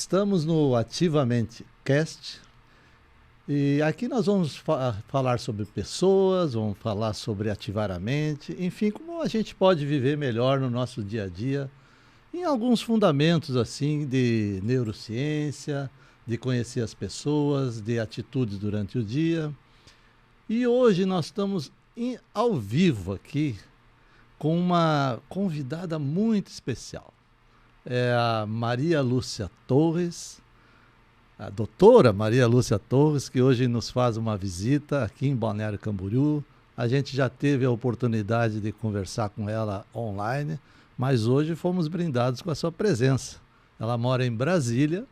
Estamos no Ativamente Cast e aqui nós vamos falar sobre pessoas, vamos falar sobre ativar a mente, enfim, como a gente pode viver melhor no nosso dia a dia, em alguns fundamentos assim de neurociência, de conhecer as pessoas, de atitudes durante o dia. E hoje nós estamos ao vivo aqui com uma convidada muito especial. É a Maria Lúcia Torres, a doutora Maria Lúcia Torres, que hoje nos faz uma visita aqui em Balneário Camboriú. A gente já teve a oportunidade de conversar com ela online, mas hoje fomos brindados com a sua presença. Ela mora em Brasília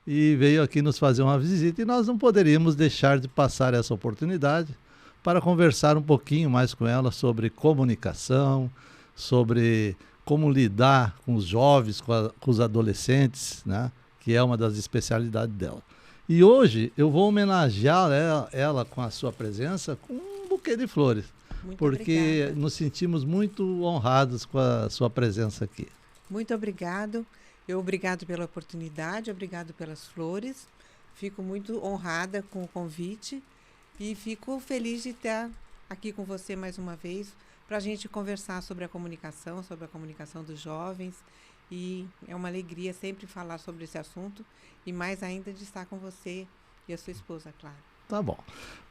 e veio aqui nos fazer uma visita e nós não poderíamos deixar de passar essa oportunidade para conversar um pouquinho mais com ela sobre comunicação, sobre como lidar com os jovens, com os adolescentes, né? Que é uma das especialidades dela. E hoje eu vou homenagear ela com a sua presença com um buquê de flores, Muito porque obrigada. nos sentimos muito honrados com a sua presença aqui. Muito obrigado. Obrigado pela oportunidade, obrigado pelas flores. Fico muito honrada com o convite e fico feliz de estar aqui com você mais uma vez para a gente conversar sobre a comunicação dos jovens. E é uma alegria sempre falar sobre esse assunto e mais ainda de estar com você e a sua esposa, claro. Tá bom.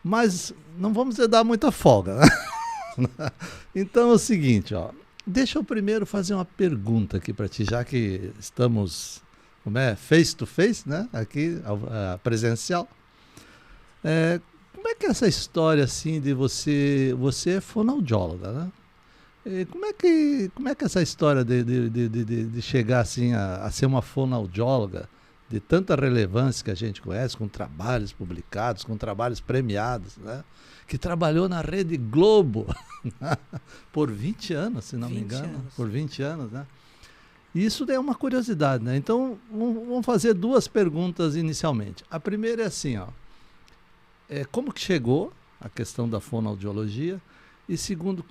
Mas não vamos dar muita folga, né? Então é o seguinte, ó. Deixa eu primeiro fazer uma pergunta aqui para ti, já que estamos face to face, né? Aqui, presencial. Como é que é essa história assim de você é fonoaudióloga, né? E como é que é essa história de chegar assim a ser uma fonoaudióloga de tanta relevância que a gente conhece, com trabalhos publicados, com trabalhos premiados, né? Que trabalhou na Rede Globo por 20 anos, se não me engano, por 20 anos, né? E isso é uma curiosidade, né? Então, vamos fazer duas perguntas inicialmente. A primeira é assim, ó, como que chegou a questão da fonoaudiologia? E segundo,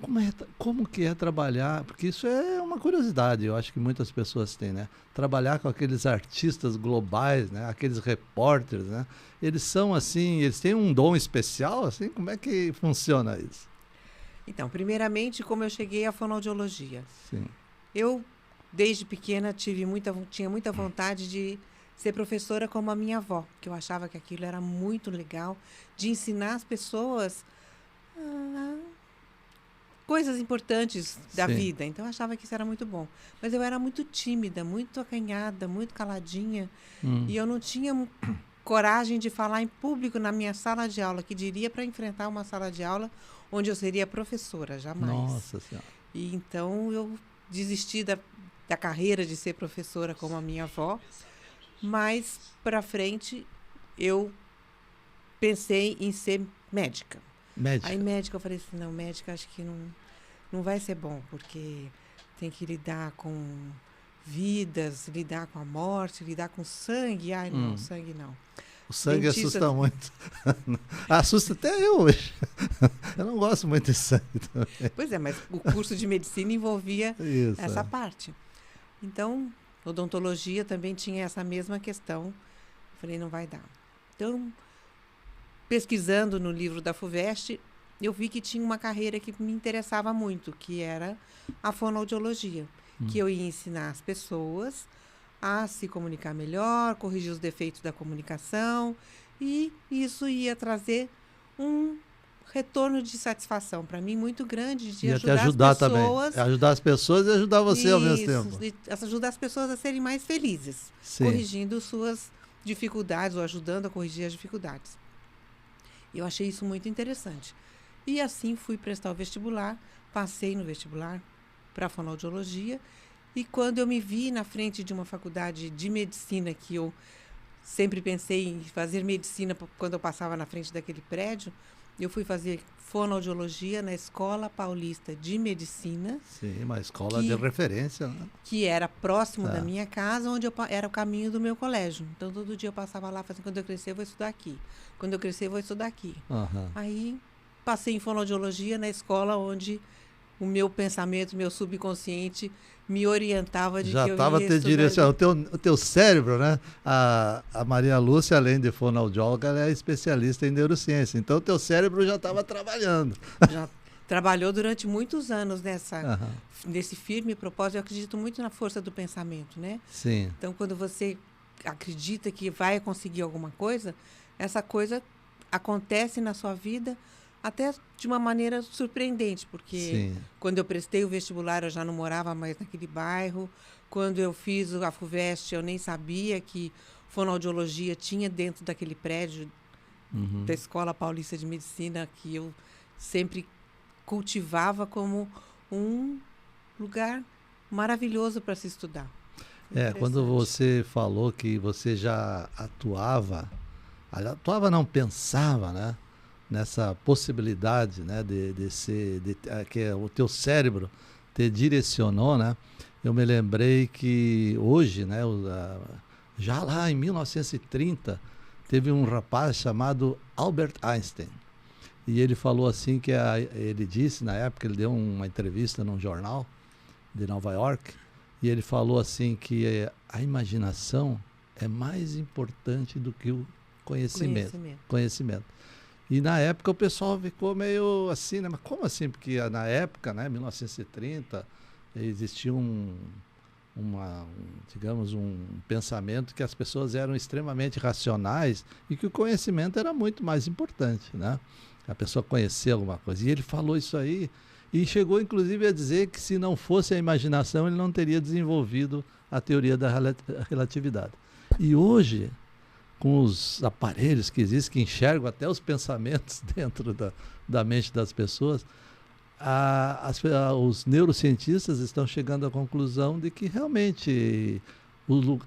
como que é trabalhar, porque isso é uma curiosidade, eu acho que muitas pessoas têm, né? Trabalhar com aqueles artistas globais, né? Aqueles repórteres, né? Eles são assim, eles têm um dom especial, assim, como é que funciona isso? Então, primeiramente, como eu cheguei à fonoaudiologia. Sim. Eu, desde pequena, tinha muita vontade de ser professora como a minha avó, que eu achava que aquilo era muito legal, de ensinar as pessoas coisas importantes da Sim. vida. Então, eu achava que isso era muito bom. Mas eu era muito tímida, muito acanhada, muito caladinha. E eu não tinha coragem de falar em público na minha sala de aula, que diria para enfrentar uma sala de aula onde eu seria professora, jamais. Nossa Senhora. E então, eu desisti da carreira de ser professora como a minha avó. Mais para frente, eu pensei em ser médica. Aí médica, eu falei assim, não, médica acho que não vai ser bom, porque tem que lidar com vidas, lidar com a morte, lidar com sangue. Ai, não, sangue não. O sangue assusta muito. Assusta até eu hoje. Eu não gosto muito de sangue também. Pois é, mas o curso de medicina envolvia essa parte. Então, odontologia também tinha essa mesma questão. Falei, não vai dar. Então, pesquisando no livro da FUVEST, eu vi que tinha uma carreira que me interessava muito, que era a fonoaudiologia, que eu ia ensinar as pessoas a se comunicar melhor, corrigir os defeitos da comunicação, e isso ia trazer um retorno de satisfação para mim muito grande, de ajudar as pessoas. Também. Ajudar as pessoas e ajudar você ao mesmo tempo. Ajudar as pessoas a serem mais felizes, corrigindo suas dificuldades ou ajudando a corrigir as dificuldades. Eu achei isso muito interessante. E assim fui prestar o vestibular, passei no vestibular para fonoaudiologia, e quando eu me vi na frente de uma faculdade de medicina, que eu sempre pensei em fazer medicina quando eu passava na frente daquele prédio, eu fui fazer fonoaudiologia na Escola Paulista de Medicina. Sim, uma escola de referência, né? Que era próximo da minha casa, onde era o caminho do meu colégio. Então, todo dia eu passava lá, falando, quando eu crescer, eu vou estudar aqui. Quando eu crescer, eu vou estudar aqui. Aí, passei em fonoaudiologia na escola onde o meu pensamento, o meu subconsciente me orientava de já que eu estava ia te direcionando. O teu cérebro, né? A Maria Lúcia, além de fonoaudióloga, ela é especialista em neurociência. Então, o teu cérebro já estava trabalhando. Já trabalhou durante muitos anos Aham. nesse firme propósito. Eu acredito muito na força do pensamento, né? Sim. Então, quando você acredita que vai conseguir alguma coisa, essa coisa acontece na sua vida até de uma maneira surpreendente, porque Sim. quando eu prestei o vestibular, eu já não morava mais naquele bairro. Quando eu fiz a FUVEST, eu nem sabia que fonoaudiologia tinha dentro daquele prédio da Escola Paulista de Medicina, que eu sempre cultivava como um lugar maravilhoso para se estudar. Quando você falou que você já atuava não, pensava, né, nessa possibilidade, né, que o teu cérebro te direcionou, né? Eu me lembrei que hoje, né, já lá em 1930, teve um rapaz chamado Albert Einstein. E ele falou assim ele disse na época, ele deu uma entrevista num jornal de Nova York, e ele falou assim que a imaginação é mais importante do que o conhecimento. E na época o pessoal ficou meio assim, né? Mas como assim? Porque na época, né, 1930, existia digamos, um pensamento que as pessoas eram extremamente racionais e que o conhecimento era muito mais importante, né? A pessoa conhecer alguma coisa. E ele falou isso aí e chegou, inclusive, a dizer que se não fosse a imaginação, ele não teria desenvolvido a teoria da relatividade. E hoje, com os aparelhos que existem, que enxergam até os pensamentos dentro da mente das pessoas, os neurocientistas estão chegando à conclusão de que realmente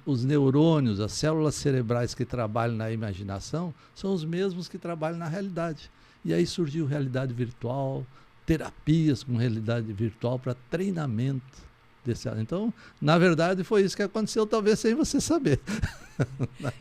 os neurônios, as células cerebrais que trabalham na imaginação, são os mesmos que trabalham na realidade. E aí surgiu realidade virtual, terapias com realidade virtual para treinamento desse. Então, na verdade, foi isso que aconteceu, talvez sem você saber.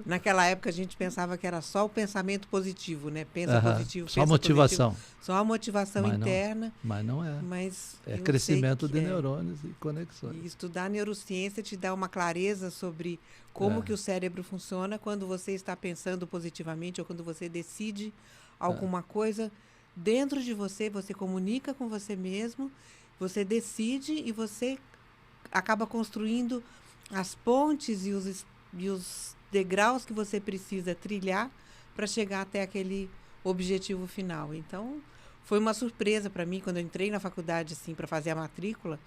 Naquela época a gente pensava que era só o pensamento positivo, né? Pensa positivo, só motivação. Positivo, só a motivação interna. Mas não é. Mas é crescimento de neurônios e conexões. E estudar neurociência te dá uma clareza sobre como que o cérebro funciona quando você está pensando positivamente ou quando você decide alguma coisa dentro de você, você comunica com você mesmo, você decide e você acaba construindo as pontes e os degraus que você precisa trilhar para chegar até aquele objetivo final. Então, foi uma surpresa para mim quando eu entrei na faculdade assim para fazer a matrícula.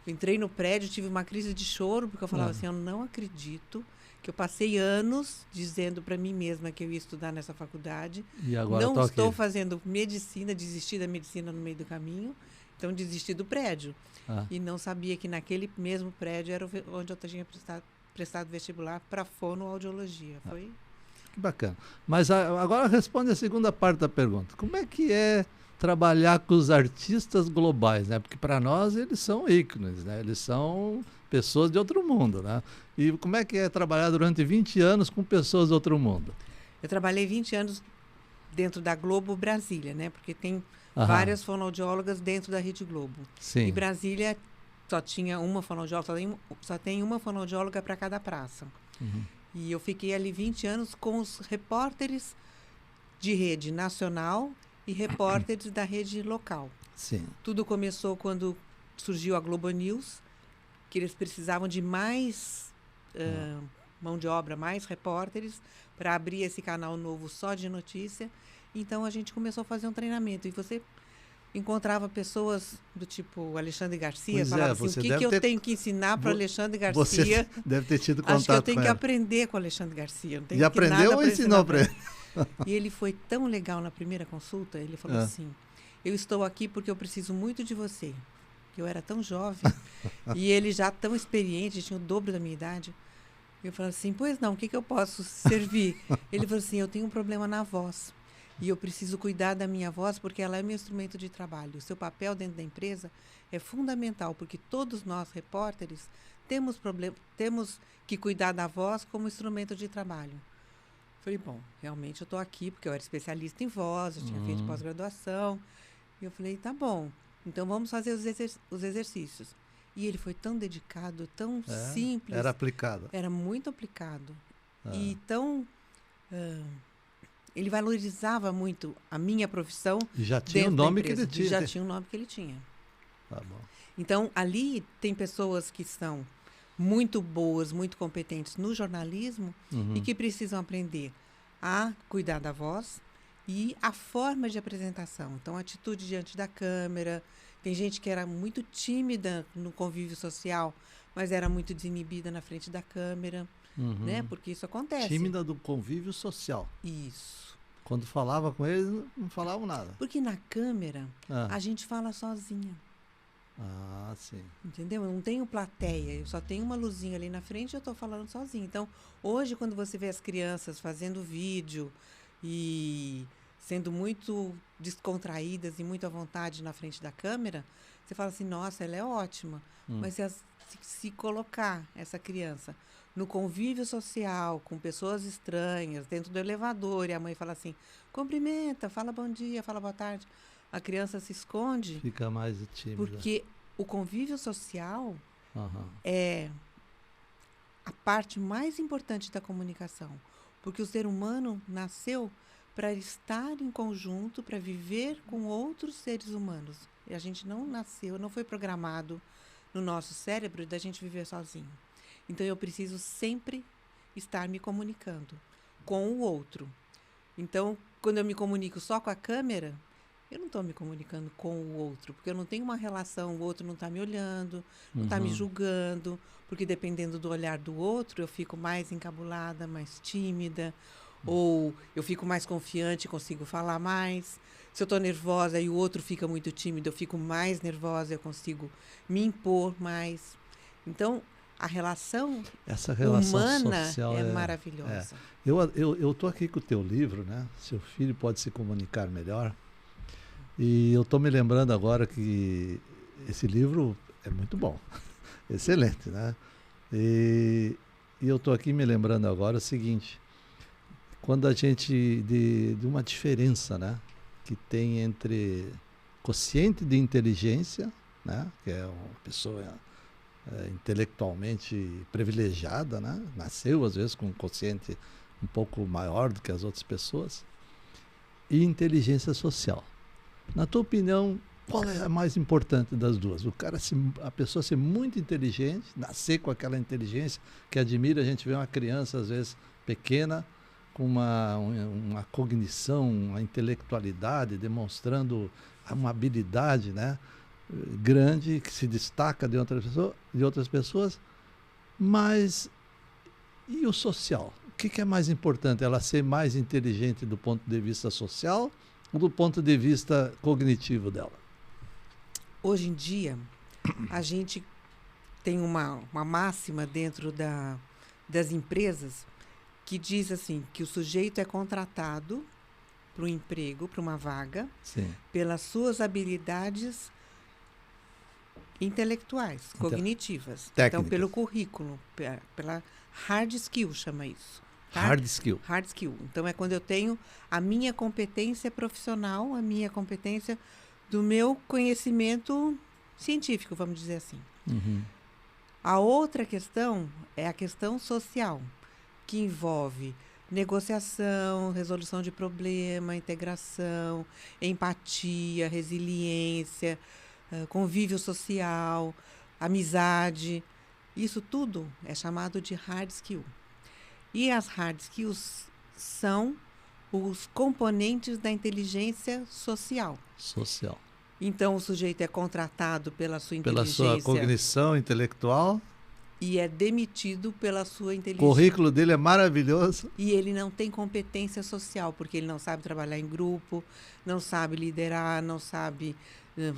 Eu entrei no prédio, tive uma crise de choro porque eu falava assim, eu não acredito que eu passei anos dizendo para mim mesma que eu ia estudar nessa faculdade. E agora não estou fazendo medicina, desisti da medicina no meio do caminho, então desisti do prédio. E não sabia que naquele mesmo prédio era onde eu tinha prestado vestibular para fonoaudiologia. Foi que bacana. Mas agora responde a segunda parte da pergunta. Como é que é trabalhar com os artistas globais, né? Porque para nós eles são ícones, né? Eles são pessoas de outro mundo, né? E como é que é trabalhar durante 20 anos com pessoas de outro mundo? Eu trabalhei 20 anos dentro da Globo Brasília, né? Porque tem várias fonoaudiólogas dentro da Rede Globo. Sim. E Brasília só tinha uma fonoaudióloga, só tem uma fonoaudióloga para cada praça. E eu fiquei ali 20 anos com os repórteres de rede nacional e repórteres da rede local. Sim. Tudo começou quando surgiu a Globo News, que eles precisavam de mais mão de obra, mais repórteres, para abrir esse canal novo só de notícia. Então, a gente começou a fazer um treinamento. E você encontrava pessoas do tipo Alexandre Garcia, falava assim, o que eu tenho que ensinar para Alexandre Garcia? Você deve ter tido contato com acho que eu tenho que aprender com o Alexandre Garcia. Não tenho e aprendeu ou ensinou para ele? E ele foi tão legal na primeira consulta, ele falou assim, eu estou aqui porque eu preciso muito de você. Eu era tão jovem e ele já tão experiente, tinha o dobro da minha idade. Eu falei assim, pois não, o que eu posso servir? Ele falou assim, eu tenho um problema na voz e eu preciso cuidar da minha voz porque ela é meu instrumento de trabalho. O seu papel dentro da empresa é fundamental porque todos nós, repórteres, temos que cuidar da voz como instrumento de trabalho. Falei, bom, realmente eu estou aqui porque eu era especialista em voz, eu tinha feito pós-graduação. E eu falei, tá bom, Então, vamos fazer os exercícios. E ele foi tão dedicado, tão simples. Era aplicado. Era muito aplicado. E tão... ele valorizava muito a minha profissão. E já tinha o nome que ele tinha. Já tinha o nome que ele tinha. Tá bom. Então, ali tem pessoas que são muito boas, muito competentes no jornalismo e que precisam aprender a cuidar da voz e a forma de apresentação. Então, a atitude diante da câmera. Tem gente que era muito tímida no convívio social, mas era muito desinibida na frente da câmera, né? Porque isso acontece. Tímida do convívio social. Isso. Quando falava com eles, não falavam nada. Porque na câmera, a gente fala sozinha. Ah, sim. Entendeu? Eu não tenho plateia, eu só tenho uma luzinha ali na frente e eu estou falando sozinha. Então, hoje, quando você vê as crianças fazendo vídeo e sendo muito descontraídas e muito à vontade na frente da câmera, você fala assim, nossa, ela é ótima. Mas se colocar essa criança no convívio social, com pessoas estranhas, dentro do elevador, e a mãe fala assim, cumprimenta, fala bom dia, fala boa tarde, a criança se esconde. Fica mais tímida. Porque o convívio social é a parte mais importante da comunicação. Porque o ser humano nasceu para estar em conjunto, para viver com outros seres humanos. E a gente não nasceu, não foi programado no nosso cérebro da gente viver sozinho. Então, eu preciso sempre estar me comunicando com o outro. Então, quando eu me comunico só com a câmera, eu não estou me comunicando com o outro, porque eu não tenho uma relação, o outro não está me olhando, não está me julgando, porque dependendo do olhar do outro, eu fico mais encabulada, mais tímida, ou eu fico mais confiante, consigo falar mais. Se eu estou nervosa e o outro fica muito tímido, eu fico mais nervosa, eu consigo me impor mais. Então, essa relação humana social é maravilhosa. Eu estou aqui com o teu livro, né? Seu filho pode se comunicar melhor. E eu estou me lembrando agora que esse livro é muito bom, excelente, né? E eu estou aqui me lembrando agora o seguinte, quando a gente, de uma diferença, né, que tem entre quociente de inteligência, né, que é uma pessoa intelectualmente privilegiada, né, nasceu às vezes com um quociente um pouco maior do que as outras pessoas, e inteligência social. Na tua opinião, qual é a mais importante das duas? A pessoa ser muito inteligente, nascer com aquela inteligência que admira, a gente vê uma criança, às vezes, pequena, com uma cognição, uma intelectualidade, demonstrando uma habilidade, né, grande, que se destaca de outras pessoas, mas e o social? O que é mais importante? Ela ser mais inteligente do ponto de vista social ou do ponto de vista cognitivo dela? Hoje em dia, a gente tem uma máxima dentro das empresas que diz assim, que o sujeito é contratado para um emprego, para uma vaga, sim, pelas suas habilidades intelectuais, cognitivas. Técnicas. Então, pelo currículo, pela hard skill, chama isso. Tá? Hard skill. Hard skill. Então, é quando eu tenho a minha competência profissional, a minha competência do meu conhecimento científico, vamos dizer assim. A outra questão é a questão social, que envolve negociação, resolução de problema, integração, empatia, resiliência, convívio social, amizade. Isso tudo é chamado de hard skill. E as hard skills são os componentes da inteligência social. Social. Então, o sujeito é contratado pela sua inteligência. Pela sua cognição intelectual. E é demitido pela sua inteligência. O currículo dele é maravilhoso. E ele não tem competência social, porque ele não sabe trabalhar em grupo, não sabe liderar, não sabe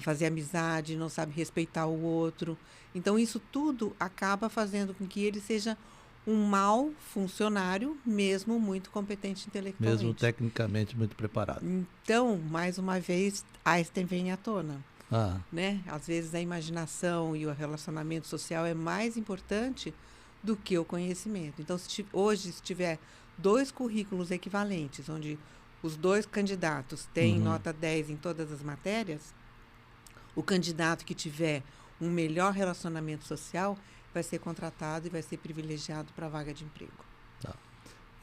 fazer amizade, não sabe respeitar o outro. Então, isso tudo acaba fazendo com que ele seja um mau funcionário, mesmo muito competente intelectualmente. Mesmo tecnicamente muito preparado. Então, mais uma vez, Einstein vem à tona. Né? Às vezes a imaginação e o relacionamento social é mais importante do que o conhecimento. Então, hoje, se tiver 2 currículos equivalentes, onde os 2 candidatos têm nota 10 em todas as matérias, o candidato que tiver um melhor relacionamento social vai ser contratado e vai ser privilegiado para a vaga de emprego. Tá.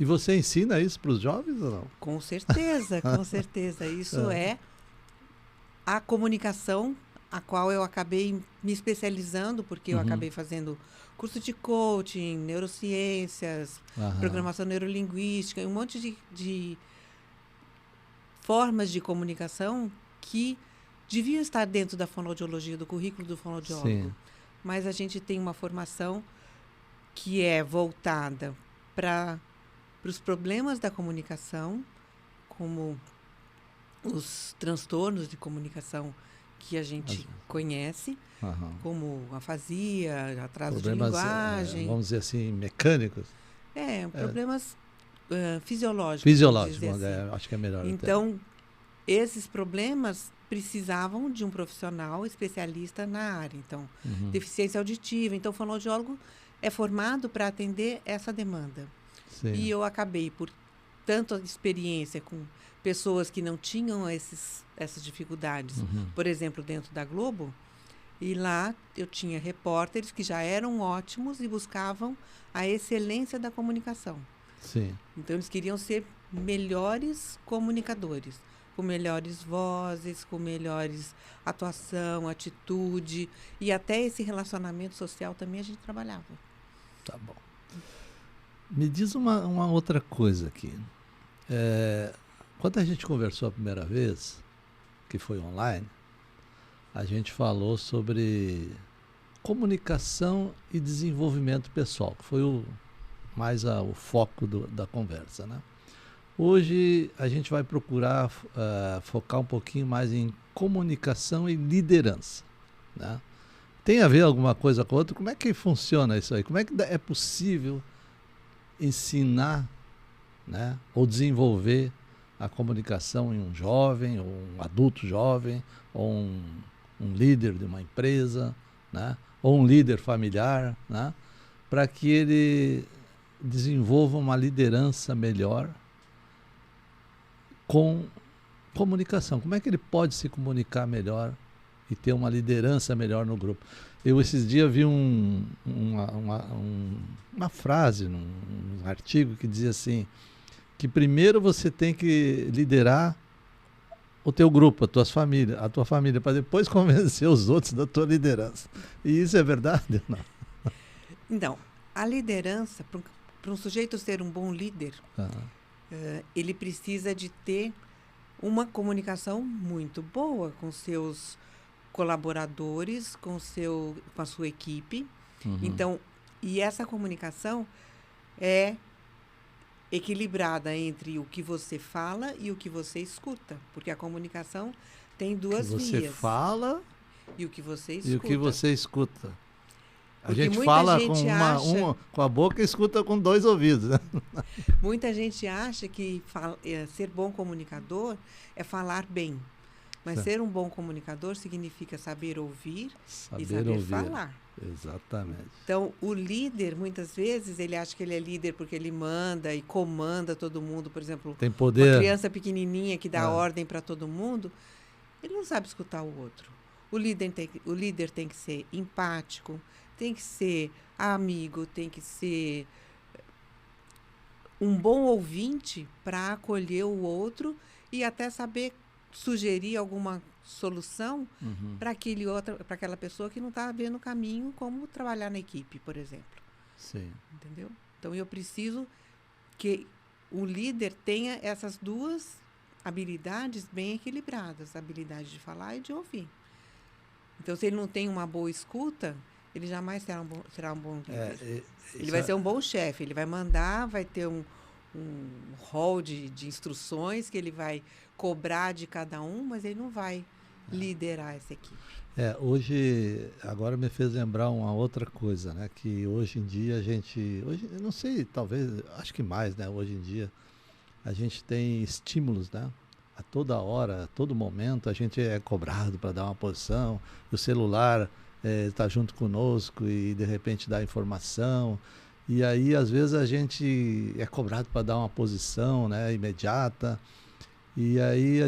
E você ensina isso para os jovens ou não? Com certeza, com certeza. Isso é a comunicação a qual eu acabei me especializando, porque eu acabei fazendo curso de coaching, neurociências, programação neurolinguística, um monte de formas de comunicação que deviam estar dentro da fonoaudiologia, do currículo do fonoaudiólogo. Sim. Mas a gente tem uma formação que é voltada para os problemas da comunicação, como os transtornos de comunicação que a gente conhece, como afasia, atraso problemas, de linguagem. Vamos dizer assim, mecânicos. Problemas fisiológicos. Fisiológicos, assim. Acho que é melhor. Então, esses problemas precisavam de um profissional especialista na área. Então, deficiência auditiva. Então, o fonoaudiólogo é formado para atender essa demanda. Sim. E eu acabei, por tanta experiência com pessoas que não tinham essas dificuldades, por exemplo, dentro da Globo, e lá eu tinha repórteres que já eram ótimos e buscavam a excelência da comunicação. Sim. Então, eles queriam ser melhores comunicadores, com melhores vozes, com melhores atuação, atitude, e até esse relacionamento social também a gente trabalhava. Tá bom. Me diz uma outra coisa aqui. Quando a gente conversou a primeira vez, que foi online, a gente falou sobre comunicação e desenvolvimento pessoal, que foi o foco da conversa, né? Hoje a gente vai procurar focar um pouquinho mais em comunicação e liderança, né? Tem a ver alguma coisa com a outra? Como é que funciona isso aí? Como é que é possível ensinar, né, ou desenvolver a comunicação em um jovem, ou um adulto jovem, ou um líder de uma empresa, né, ou um líder familiar, né, para que ele desenvolva uma liderança melhor com comunicação? Como é que ele pode se comunicar melhor e ter uma liderança melhor no grupo? Eu esses dias vi uma frase num artigo que dizia assim, que primeiro você tem que liderar o teu grupo, a tua família, para depois convencer os outros da tua liderança. E isso é verdade? Não. Então, a liderança, para um sujeito ser um bom líder, ele precisa de ter uma comunicação muito boa com seus colaboradores, com a sua equipe. Então, e essa comunicação é equilibrada entre o que você fala e o que você escuta, porque a comunicação tem duas vias. Você fala e o que você escuta. E o que você escuta. A gente fala com a boca e escuta com 2 ouvidos. Né? Muita gente acha que ser bom comunicador é falar bem. Mas ser um bom comunicador significa saber ouvir e saber falar. Exatamente. Então, o líder, muitas vezes, ele acha que ele é líder porque ele manda e comanda todo mundo. Por exemplo, tem poder. Uma criança pequenininha que dá ordem para todo mundo, ele não sabe escutar o outro. O líder tem que ser empático, tem que ser amigo, tem que ser um bom ouvinte para acolher o outro e até saber sugerir alguma solução para aquela pessoa que não está vendo o caminho, como trabalhar na equipe, por exemplo. Sim. Entendeu? Então, eu preciso que o líder tenha essas duas habilidades bem equilibradas, a habilidade de falar e de ouvir. Então, se ele não tem uma boa escuta, ele jamais será um bom líder. Ele vai ser um bom chefe, ele vai mandar, vai ter um rol de instruções que ele vai cobrar de cada um, mas ele não vai liderar essa equipe. Hoje, agora me fez lembrar uma outra coisa, né? Que hoje em dia eu não sei, talvez, acho que mais, né? Hoje em dia a gente tem estímulos, né? A toda hora, a todo momento a gente é cobrado para dar uma posição, o celular está junto conosco e de repente dá informação. E aí, às vezes, a gente é cobrado para dar uma posição, né, imediata. E aí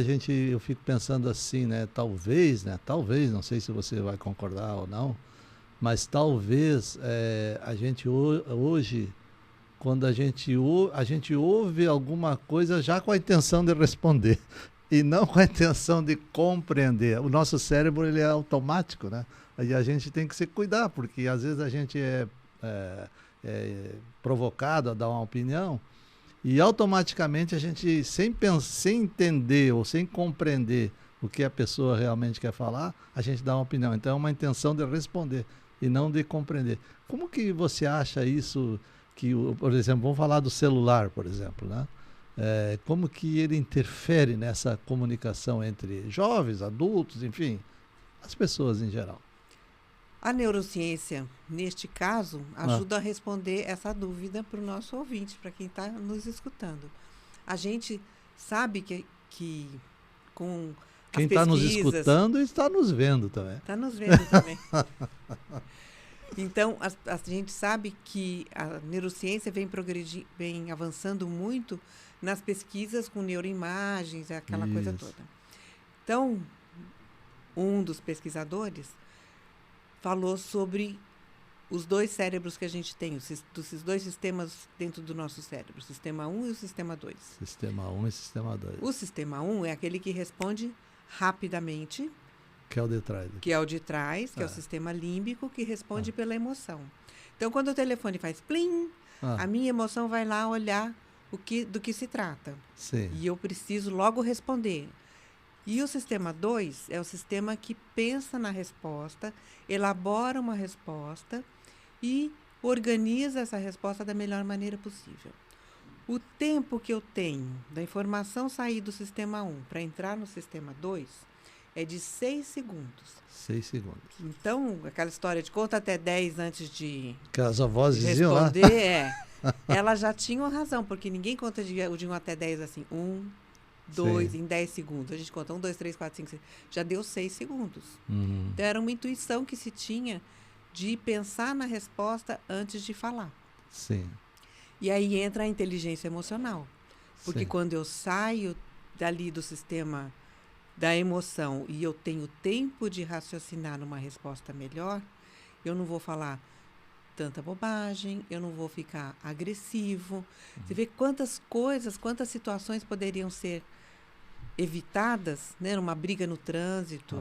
eu fico pensando assim, né? Talvez, não sei se você vai concordar ou não, mas talvez a gente hoje, quando a gente ouve alguma coisa já com a intenção de responder e não com a intenção de compreender. O nosso cérebro, ele é automático, né? E a gente tem que se cuidar, porque às vezes a gente é provocado a dar uma opinião e automaticamente a gente, sem entender ou sem compreender o que a pessoa realmente quer falar, a gente dá uma opinião. Então é uma intenção de responder e não de compreender. Como que você acha isso, que, por exemplo, vamos falar do celular, por exemplo, né? Como que ele interfere nessa comunicação entre jovens, adultos, enfim, as pessoas em geral? A neurociência, neste caso, ajuda a responder essa dúvida para o nosso ouvinte, para quem está nos escutando. A gente sabe que com quem está nos escutando está nos vendo também. Está nos vendo também. Então, a gente sabe que a neurociência vem avançando muito nas pesquisas com neuroimagens, aquela coisa toda. Então, um dos pesquisadores falou sobre os dois cérebros que a gente tem, esses dois sistemas dentro do nosso cérebro, o sistema 1 e o sistema 2. Sistema 1 e sistema 2. O sistema 1 é aquele que responde rapidamente, que é o de trás. Que é o de trás, que é o sistema límbico, que responde pela emoção. Então, quando o telefone faz plim, a minha emoção vai lá olhar do que se trata. Sim. E eu preciso logo responder. E o sistema 2 é o sistema que pensa na resposta, elabora uma resposta e organiza essa resposta da melhor maneira possível. O tempo que eu tenho da informação sair do sistema 1 para entrar no sistema 2 é de 6 segundos. 6 segundos. Então, aquela história de conta até 10 antes de que as avós diziam lá. Elas já tinham razão, porque ninguém conta de 1 até 10 assim. 1, 2, em 10 segundos. A gente conta 1, 2, 3, 4, 5, 6. Já deu 6 segundos. Uhum. Então, era uma intuição que se tinha de pensar na resposta antes de falar. Sim. E aí entra a inteligência emocional. Porque quando eu saio dali do sistema da emoção e eu tenho tempo de raciocinar numa resposta melhor, eu não vou falar tanta bobagem, eu não vou ficar agressivo. Você vê quantas situações poderiam ser evitadas, né? Uma briga no trânsito.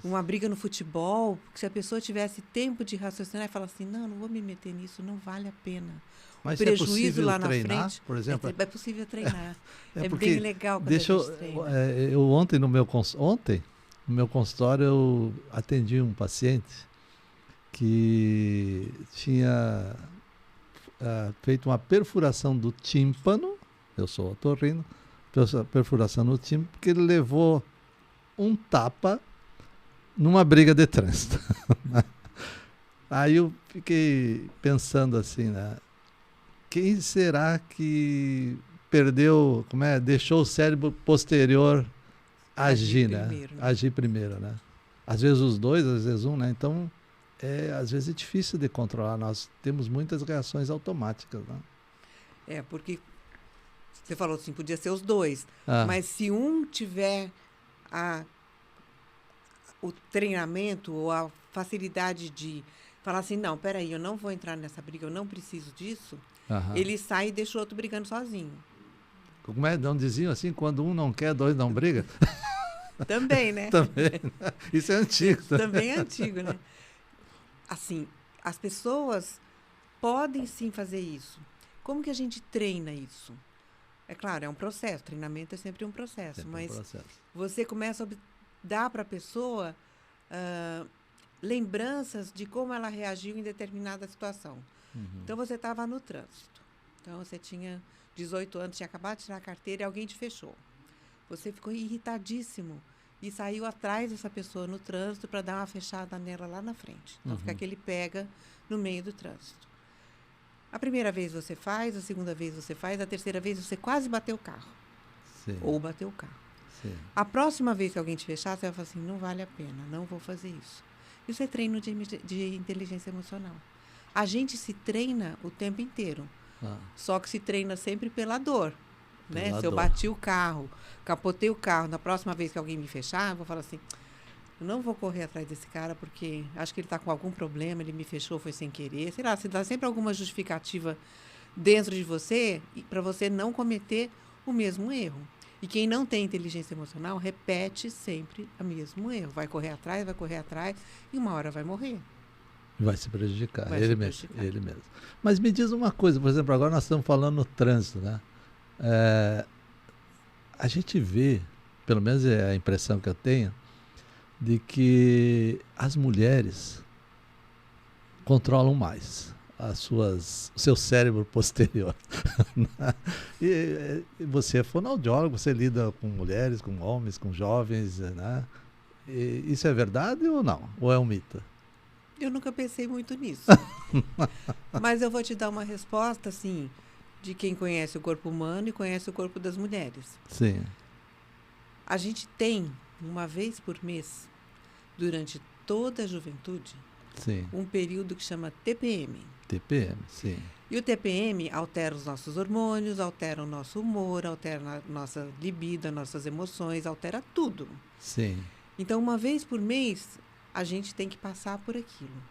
Uma briga no futebol. Se a pessoa tivesse tempo de raciocinar e falar assim, não vou me meter nisso, não vale a pena. Mas o prejuízo é possível lá treinar, na frente, por exemplo? É possível treinar. É bem legal quando a gente treina. Eu ontem no meu consultório eu atendi um paciente que tinha feito uma perfuração do tímpano, eu sou otorrino, perfuração no tímpano, porque ele levou um tapa numa briga de trânsito. Aí eu fiquei pensando assim, né? Quem será que deixou o cérebro posterior agir, né? Agir primeiro, né? Às vezes os dois, às vezes um, né? Então, às vezes é difícil de controlar. Nós temos muitas reações automáticas, né? Porque você falou assim, podia ser os dois. Mas se um tiver o treinamento ou a facilidade de falar assim, não, peraí, eu não vou entrar nessa briga, eu não preciso disso, ele sai e deixa o outro brigando sozinho. Como é? Não diziam assim, quando um não quer, dois não brigam? Também, né? Também. Isso é antigo. Também é antigo, né? Assim, as pessoas podem sim fazer isso. Como que a gente treina isso? É claro, é um processo. Treinamento é sempre um processo. Você começa a dar para a pessoa lembranças de como ela reagiu em determinada situação. Então, você estava no trânsito. Então, você tinha 18 anos, tinha acabado de tirar a carteira e alguém te fechou. Você ficou irritadíssimo e saiu atrás dessa pessoa no trânsito para dar uma fechada nela lá na frente. Então, fica aquele pega no meio do trânsito. A primeira vez você faz, a segunda vez você faz, a terceira vez você quase bateu o carro. Sim. Ou bateu o carro. Sim. A próxima vez que alguém te fechar, você vai falar assim, não vale a pena, não vou fazer isso. Isso é treino de inteligência emocional. A gente se treina o tempo inteiro. Só que se treina sempre pela dor. né? Se eu bati o carro, capotei o carro, na próxima vez que alguém me fechar, eu vou falar assim, eu não vou correr atrás desse cara porque acho que ele está com algum problema, ele me fechou, foi sem querer. Sei lá, se dá sempre alguma justificativa dentro de você para você não cometer o mesmo erro. E quem não tem inteligência emocional repete sempre o mesmo erro. Vai correr atrás e uma hora vai morrer. Vai se prejudicar, ele mesmo. Mas me diz uma coisa, por exemplo, agora nós estamos falando no trânsito, né? A gente vê, pelo menos é a impressão que eu tenho, de que as mulheres controlam mais o seu cérebro posterior. E você é fonoaudiólogo, você lida com mulheres, com homens, com jovens, né? E isso é verdade ou não? Ou é um mito? Eu nunca pensei muito nisso. Mas eu vou te dar uma resposta, assim, de quem conhece o corpo humano e conhece o corpo das mulheres. Sim. A gente tem, uma vez por mês, durante toda a juventude, sim, um período que chama TPM. TPM, sim. E o TPM altera os nossos hormônios, altera o nosso humor, altera a nossa libido, as nossas emoções, altera tudo. Sim. Então, uma vez por mês, a gente tem que passar por aquilo.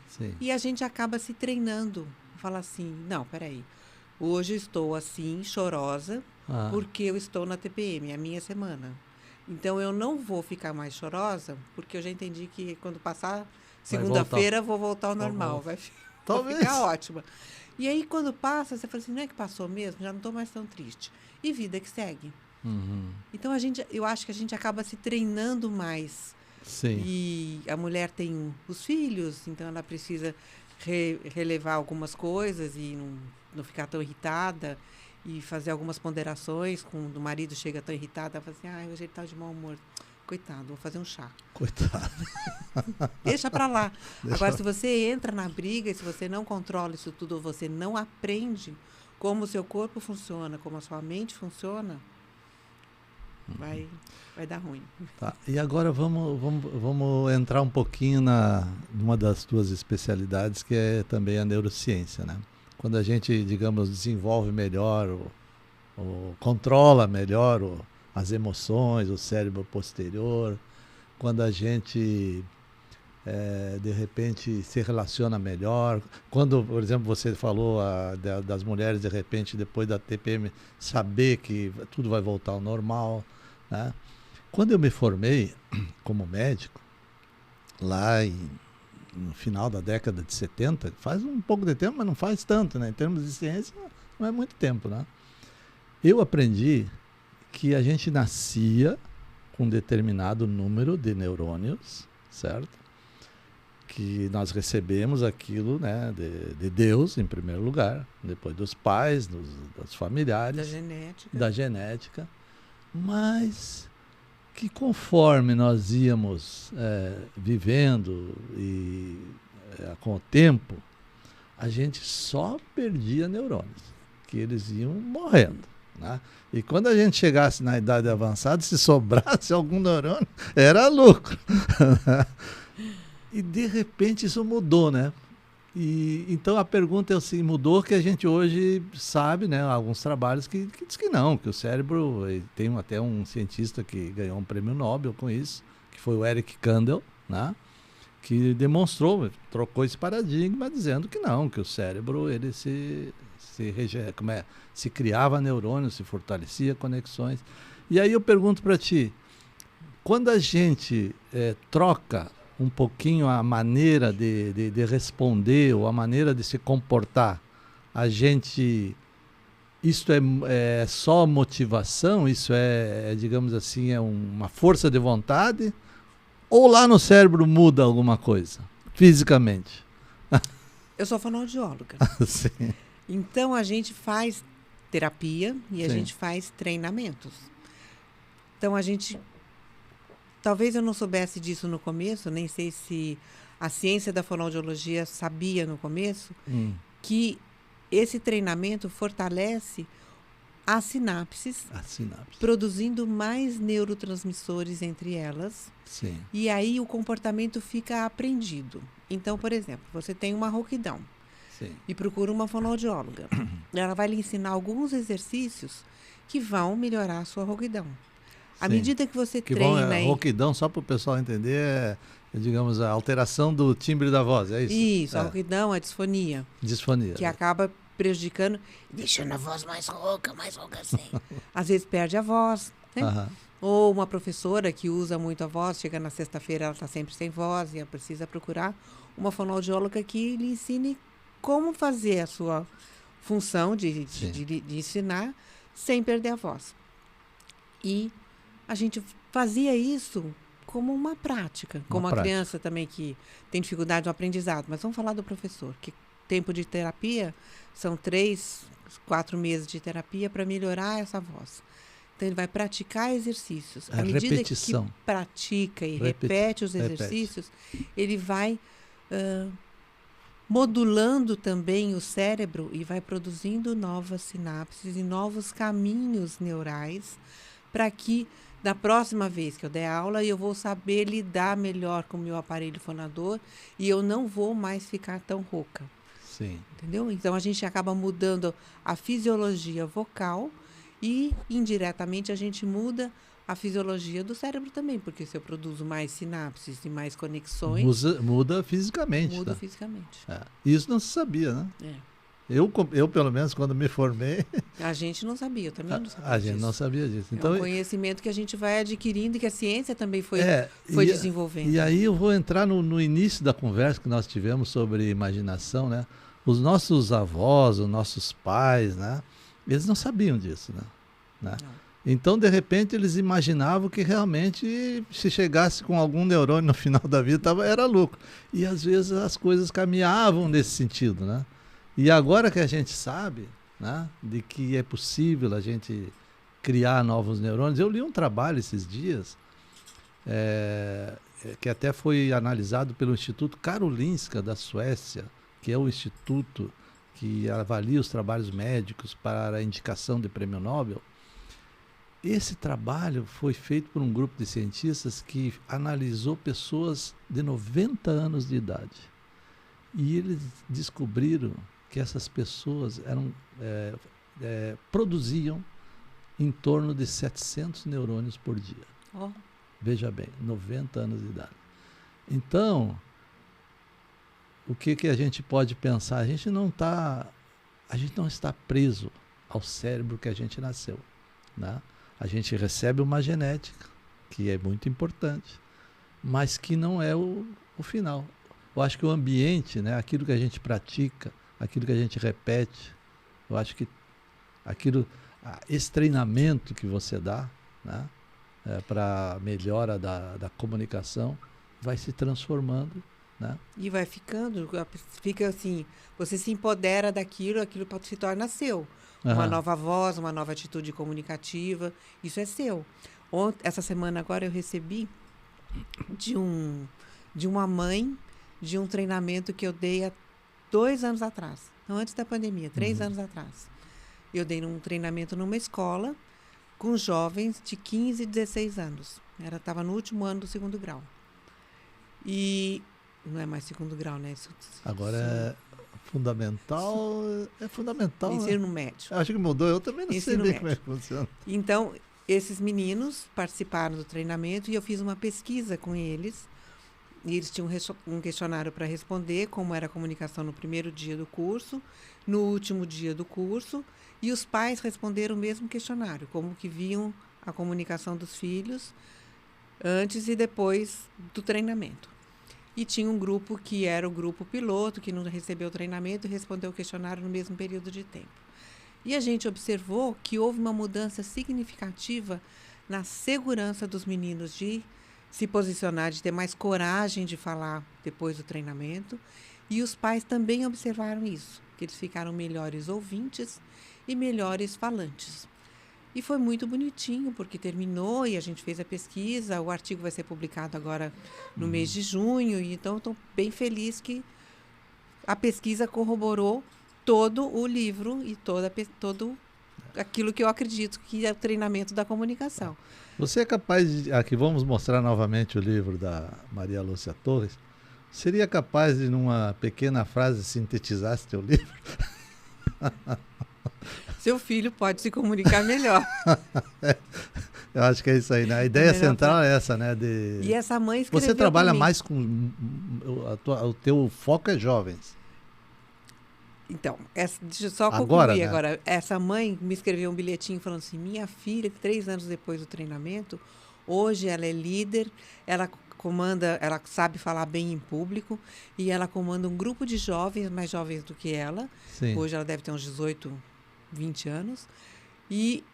Sim. E a gente acaba se treinando. Fala assim, não, peraí, hoje eu estou assim, chorosa, porque eu estou na TPM, é a minha semana. Então, eu não vou ficar mais chorosa, porque eu já entendi que quando passar segunda-feira, vou voltar ao normal. Vai ficar ótima. E aí, quando passa, você fala assim, não é que passou mesmo? Já não estou mais tão triste. E vida que segue. Uhum. Então, eu acho que a gente acaba se treinando mais. Sim. E a mulher tem os filhos, então ela precisa relevar algumas coisas e não ficar tão irritada e fazer algumas ponderações. Quando o marido chega tão irritado, ela fala assim, hoje ele está de mau humor. Coitado, vou fazer um chá. Coitado. Deixa pra lá. Agora, se você entra na briga, se você não controla isso tudo, ou você não aprende como o seu corpo funciona, como a sua mente funciona, vai dar ruim. Tá. E agora vamos entrar um pouquinho numa das tuas especialidades, que é também a neurociência, né? Quando a gente, digamos, desenvolve melhor, ou controla melhor as emoções, o cérebro posterior, quando a gente, de repente, se relaciona melhor, quando, por exemplo, você falou das mulheres, de repente, depois da TPM, saber que tudo vai voltar ao normal, né? Quando eu me formei como médico, lá no final da década de 70, faz um pouco de tempo, mas não faz tanto, né? Em termos de ciência, não é muito tempo, né? Eu aprendi que a gente nascia com um determinado número de neurônios, certo? Que nós recebemos aquilo, né, de Deus, em primeiro lugar, depois dos pais, dos familiares, da genética, mas que conforme nós íamos vivendo e com o tempo, a gente só perdia neurônios, que eles iam morrendo, né? E quando a gente chegasse na idade avançada, se sobrasse algum neurônio, era lucro. E de repente isso mudou, né? E então a pergunta é assim, mudou, que a gente hoje sabe, né, alguns trabalhos que diz que não, que o cérebro, tem até um cientista que ganhou um prêmio Nobel com isso, que foi o Eric Kandel, né, que demonstrou, trocou esse paradigma, dizendo que não, que o cérebro ele se criava neurônios, se fortalecia conexões. E aí eu pergunto para ti, quando a gente troca um pouquinho a maneira de responder ou a maneira de se comportar, isso é só motivação, isso digamos assim, é uma força de vontade, ou lá no cérebro muda alguma coisa, fisicamente? Eu sou fonoaudióloga. Sim. Então, a gente faz terapia e a Sim. gente faz treinamentos. Então, talvez eu não soubesse disso no começo, nem sei se a ciência da fonoaudiologia sabia no começo, que esse treinamento fortalece as sinapses, produzindo mais neurotransmissores entre elas. Sim. E aí o comportamento fica aprendido. Então, por exemplo, você tem uma rouquidão. Sim. E procura uma fonoaudióloga. Ela vai lhe ensinar alguns exercícios que vão melhorar a sua rouquidão. À Sim. medida que você que treina... rouquidão, só para o pessoal entender, digamos, a alteração do timbre da voz, é isso? Isso, a rouquidão, a disfonia. Disfonia. Que acaba prejudicando, deixando a voz mais rouca assim. Às vezes perde a voz, né? Uhum. Ou uma professora que usa muito a voz, chega na sexta-feira, ela está sempre sem voz e ela precisa procurar uma fonoaudióloga que lhe ensine como fazer a sua função de ensinar sem perder a voz. E a gente fazia isso como uma prática, como a criança também que tem dificuldade no aprendizado. Mas vamos falar do professor, que tempo de terapia são 3, 4 meses de terapia para melhorar essa voz. Então, ele vai praticar exercícios. À medida repetição. que pratica e repete os exercícios, ele vai modulando também o cérebro e vai produzindo novas sinapses e novos caminhos neurais para que, da próxima vez que eu der aula, eu vou saber lidar melhor com o meu aparelho fonador e eu não vou mais ficar tão rouca. Sim. Entendeu? Então, a gente acaba mudando a fisiologia vocal e, indiretamente, a gente muda a fisiologia do cérebro também, porque se eu produzo mais sinapses e mais conexões... Muda fisicamente. Muda fisicamente. Isso não se sabia, né? Eu, pelo menos, quando me formei... A gente não sabia, eu também não sabia disso. A gente não sabia disso. Então, é um conhecimento que a gente vai adquirindo e que a ciência também foi desenvolvendo. E aí eu vou entrar no início da conversa que nós tivemos sobre imaginação, né? Os nossos avós, os nossos pais, né? Eles não sabiam disso, né? Então, de repente, eles imaginavam que realmente, se chegasse com algum neurônio no final da vida, era lucro. E, às vezes, as coisas caminhavam nesse sentido, né? E agora que a gente sabe, né, de que é possível a gente criar novos neurônios, eu li um trabalho esses dias, que até foi analisado pelo Instituto Karolinska da Suécia, que é o instituto que avalia os trabalhos médicos para a indicação de prêmio Nobel. Esse trabalho foi feito por um grupo de cientistas que analisou pessoas de 90 anos de idade. E eles descobriram que essas pessoas produziam em torno de 700 neurônios por dia. Oh. Veja bem, 90 anos de idade. Então, o que a gente pode pensar? A gente não está preso ao cérebro que a gente nasceu, né? A gente recebe uma genética, que é muito importante, mas que não é o final. Eu acho que o ambiente, né, aquilo que a gente pratica, aquilo que a gente repete, eu acho que esse treinamento que você dá, né, para melhora da comunicação, vai se transformando, né? E vai fica assim, você se empodera daquilo, aquilo se torna seu. Uma nova voz, uma nova atitude comunicativa, isso é seu. Essa semana agora eu recebi de uma mãe de um treinamento que eu dei há 2 anos atrás, não antes da pandemia, 3 anos atrás. Eu dei um treinamento numa escola com jovens de 15 e 16 anos. Ela estava no último ano do 2º grau. E não é mais 2º grau, né? Agora fundamental, fundamental. Ensino médio. Acho que mudou, eu também não sei bem como é que funciona. Então, esses meninos participaram do treinamento e eu fiz uma pesquisa com eles. E eles tinham um questionário para responder, como era a comunicação no primeiro dia do curso, no último dia do curso, e os pais responderam o mesmo questionário, como que viam a comunicação dos filhos antes e depois do treinamento. E tinha um grupo que era o grupo piloto, que não recebeu o treinamento e respondeu o questionário no mesmo período de tempo. E a gente observou que houve uma mudança significativa na segurança dos meninos de se posicionar, de ter mais coragem de falar depois do treinamento. E os pais também observaram isso, que eles ficaram melhores ouvintes e melhores falantes. E foi muito bonitinho, porque terminou e a gente fez a pesquisa. O artigo vai ser publicado agora no mês de junho. E então, estou bem feliz que a pesquisa corroborou todo o livro e todo aquilo que eu acredito que é o treinamento da comunicação. Você é capaz de... Aqui vamos mostrar novamente o livro da Maria Lúcia Torres. Seria capaz de, numa pequena frase, sintetizar esse teu livro? seu filho pode se comunicar melhor. Eu acho que é isso aí, né? A ideia central é essa, né? E essa mãe escreveu. Você trabalha mais com... O teu foco é jovens. Então, deixa eu só concluir agora. Essa mãe me escreveu um bilhetinho falando assim, minha filha, 3 anos depois do treinamento, hoje ela é líder, ela sabe falar bem em público, e ela comanda um grupo de jovens, mais jovens do que ela. Sim. Hoje ela deve ter uns 18, 20 anos. E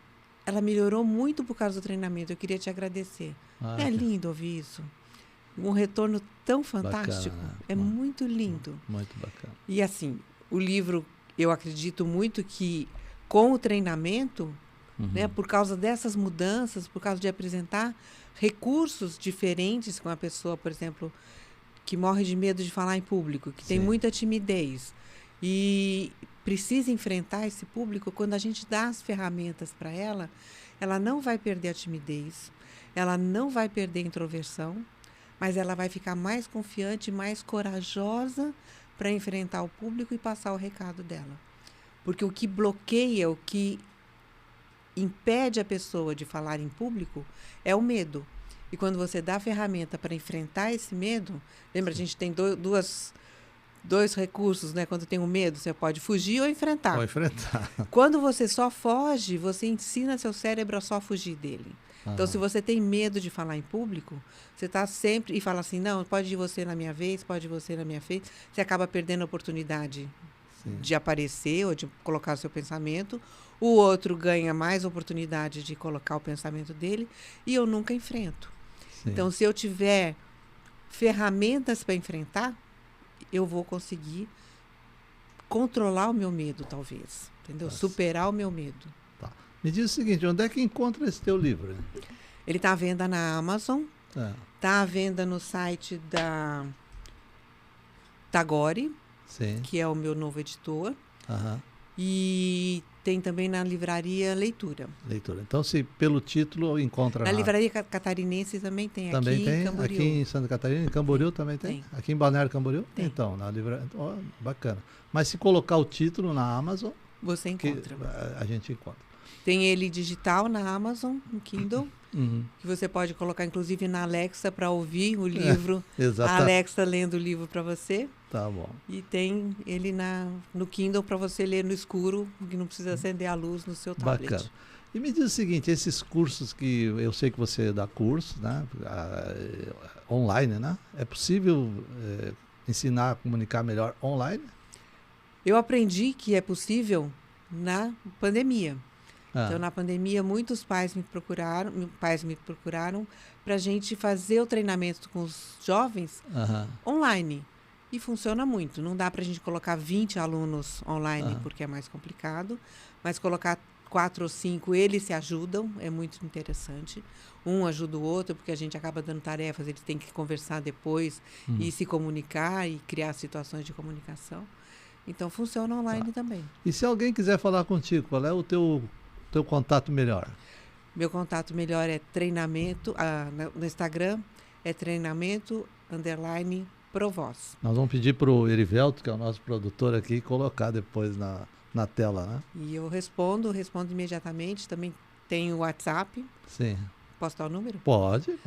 ela melhorou muito por causa do treinamento. Eu queria te agradecer. É lindo ouvir isso. Um retorno tão fantástico. Bacana, né? Muito lindo. Muito bacana. E assim, o livro, eu acredito muito que com o treinamento, né, por causa dessas mudanças, por causa de apresentar recursos diferentes com a pessoa, por exemplo, que morre de medo de falar em público, que tem muita timidez e precisa enfrentar esse público, quando a gente dá as ferramentas para ela, ela não vai perder a timidez, ela não vai perder a introversão, mas ela vai ficar mais confiante, mais corajosa para enfrentar o público e passar o recado dela. Porque o que bloqueia, o que impede a pessoa de falar em público é o medo. E quando você dá a ferramenta para enfrentar esse medo, lembra, a gente tem dois recursos, né? Quando tem o medo, você pode fugir ou enfrentar. Ou enfrentar. Quando você só foge, você ensina seu cérebro a só fugir dele. Então, se você tem medo de falar em público, você está sempre... E fala assim, não, pode ir você na minha vez, pode ir você na minha vez. Você acaba perdendo a oportunidade de aparecer ou de colocar o seu pensamento. O outro ganha mais oportunidade de colocar o pensamento dele. E eu nunca enfrento. Sim. Então, se eu tiver ferramentas para enfrentar, eu vou conseguir controlar o meu medo, talvez. Entendeu? Nossa. Superar o meu medo. Me diz o seguinte, onde é que encontra esse teu livro? Ele está à venda na Amazon, está à venda no site da Tagore, que é o meu novo editor, e tem também na livraria Leitura. Então, se pelo título encontra... Na livraria catarinense também tem, também aqui tem, em Camboriú. Aqui em Santa Catarina, em Camboriú também tem? Aqui em Balneário Camboriú? Tem. Então, na livraria... bacana. Mas se colocar o título na Amazon... Você encontra. A gente encontra. Tem ele digital na Amazon, no Kindle, que você pode colocar, inclusive, na Alexa para ouvir o livro. A Alexa lendo o livro para você. Tá bom. E tem ele no Kindle para você ler no escuro, que não precisa acender a luz no seu tablet. Bacana. E me diz o seguinte, esses cursos que eu sei que você dá cursos, né, online, né? É possível ensinar a comunicar melhor online? Eu aprendi que é possível na pandemia. Então, na pandemia, muitos pais me procuraram para a gente fazer o treinamento com os jovens online. E funciona muito. Não dá para a gente colocar 20 alunos online, porque é mais complicado, mas colocar 4 ou 5, eles se ajudam, é muito interessante. Um ajuda o outro, porque a gente acaba dando tarefas, eles têm que conversar depois e se comunicar e criar situações de comunicação. Então, funciona online também. E se alguém quiser falar contigo, qual é o teu contato melhor? Meu contato melhor é treinamento, no Instagram é treinamento_provoz. Nós vamos pedir para o Erivelto, que é o nosso produtor aqui, colocar depois na tela, né? E eu respondo imediatamente. Também tem o WhatsApp. Sim. Posso dar o número? Pode.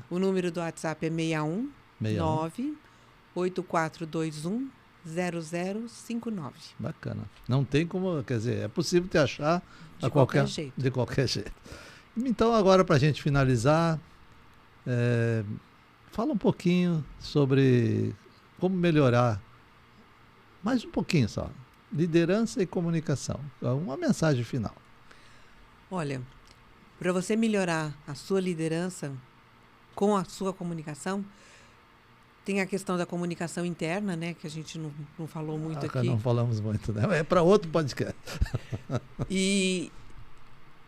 O número do WhatsApp é 61 98421 0059. Bacana. Não tem como, quer dizer, é possível te achar de qualquer jeito. Então, agora, para a gente finalizar, fala um pouquinho sobre como melhorar, mais um pouquinho só, liderança e comunicação. Uma mensagem final. Olha, para você melhorar a sua liderança com a sua comunicação, tem a questão da comunicação interna, né? Que a gente não falou muito aqui. Não falamos muito, né? É para outro podcast. E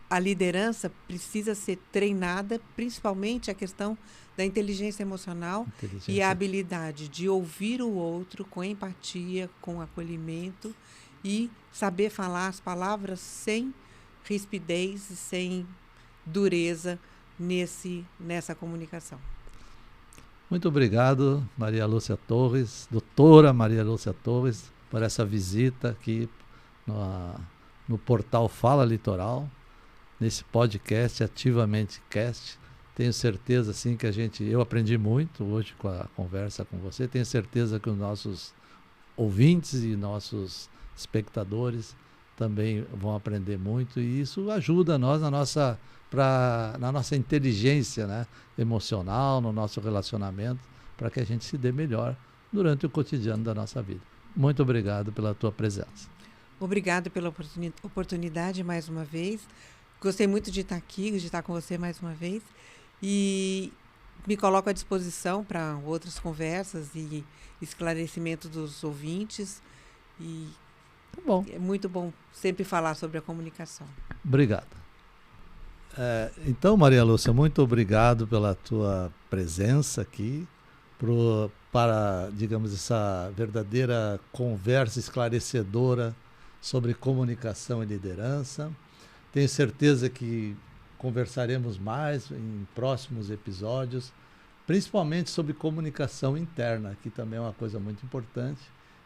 a liderança precisa ser treinada, principalmente a questão da inteligência emocional e a habilidade de ouvir o outro com empatia, com acolhimento e saber falar as palavras sem rispidez e sem dureza nessa comunicação. Muito obrigado, Maria Lúcia Torres, doutora Maria Lúcia Torres, por essa visita aqui no portal Fala Litoral, nesse podcast Ativamente Cast. Tenho certeza assim, que eu aprendi muito hoje com a conversa com você. Tenho certeza que os nossos ouvintes e nossos espectadores também vão aprender muito, e isso ajuda nós na nossa inteligência, né, emocional, no nosso relacionamento, para que a gente se dê melhor durante o cotidiano da nossa vida. Muito obrigado pela tua presença. Obrigado pela oportunidade mais uma vez. Gostei muito de estar aqui, de estar com você mais uma vez, e me coloco à disposição para outras conversas e esclarecimento dos ouvintes. E tá bom. É muito bom sempre falar sobre a comunicação. Obrigado. Então, Maria Lúcia, muito obrigado pela tua presença aqui, para, digamos, essa verdadeira conversa esclarecedora sobre comunicação e liderança. Tenho certeza que conversaremos mais em próximos episódios, principalmente sobre comunicação interna, que também é uma coisa muito importante.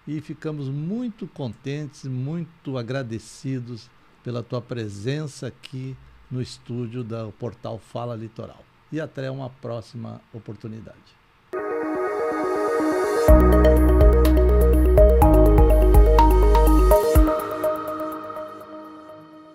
E ficamos muito contentes, muito agradecidos pela tua presença aqui no estúdio do portal Fala Litoral. E até uma próxima oportunidade.